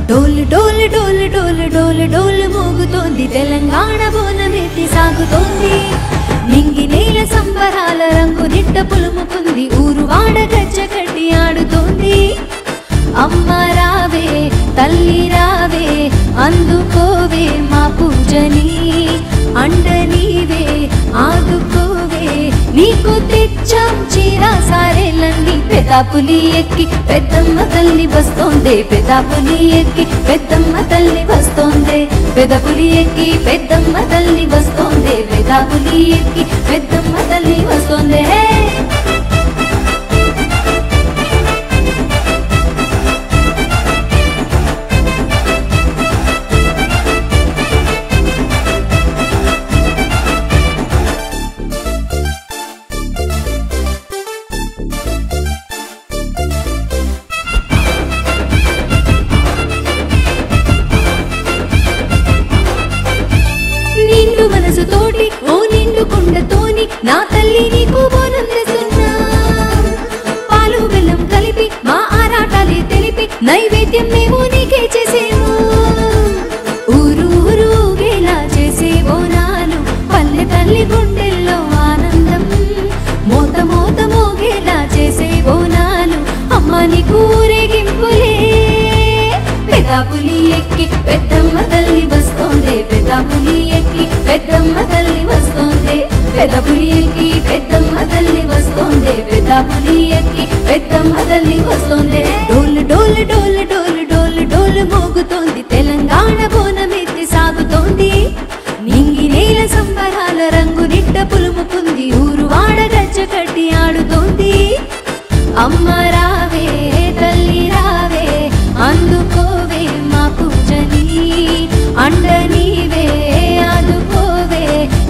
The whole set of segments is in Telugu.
డోలు డోలు డోలు డోలు డోలు డోలు మోగుతోంది తెలంగాణ బోనమెత్తి సాగుతోంది నింగి నేల సంబరాల రంగు నిట్ట పులుముకుంది ఊరు వాడ గజ్జ కట్టి ఆడుతోంది అమ్మ రావే తల్లి రావే అందుకోవే మా పూజని అండ నీవే ఆదుకోవే నీకు తెచ్చాం చీర సారేలన్నీ పెదాపులి ఎక్కి పెద్దమ్మ తల్లి వస్తోందే పెదాపులి ఎక్కి పెద్దమ్మ తల్లి వస్తోందే పెదపులి ఎక్కి పెద్దమ్మ తల్లి వస్తోందే పెదాపులి ఎక్కి పెద్దమ్మ తల్లి వస్తోందే మనసుతోటి ఓ నిండు కుండతోని నా తల్లి నీకు బోనం తెస్తున్నా పాలు బెల్లం కలిపి మా ఆరాటాలే తెలిపి నైవేద్యం మేము నీకే చేసేము ఊరు ఊరుగేలా చేసే బోనాలు పల్లె తల్లి గుండెల్లో ఆనందం మోత మోత మోగేలా చేసే బోనాలు అమ్మ నీకు ఊరేగింపులే పెదాపులి ఎక్కి పెద్దమ్మ తల్లి వస్తోందే పెదాపులి ఎక్కి పెద్దమ్మ తల్లి వస్తోందే పెదపులి ఎక్కి పెద్దమ్మ తల్లి వస్తోందే పెదాపులి ఎక్కి పెద్దమ్మ తల్లి వస్తోందే డోలు డోలు డోలు డోలు డోలు డోలు మోగుతోంది తెలంగాణ బోనమెత్తి సాగుతోంది నింగి నేల సంబరాల రంగు నిట్ట పులుముకుంది ఊరు వాడ గజ్జ కట్టి ఆడుతోంది అమ్మ రావే తల్లి రావే అందుకోవే మా పూజని అండ నీవే ఆదుకోవే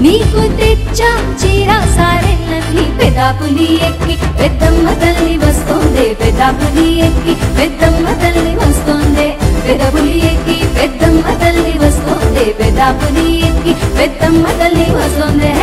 నీకు తెచ్చాం చీర సారెలన్నీ పెదాపులి ఎక్కి పెద్దమ్మ తల్లి వస్తోందే పెదాపులి ఎక్కి పెద్దమ్మ తల్లి వస్తోందే పెదపులి ఎక్కి పెద్దమ్మ తల్లి వస్తోందే పెదాపులి ఎక్కి పెద్దమ్మ తల్లి వస్తోందే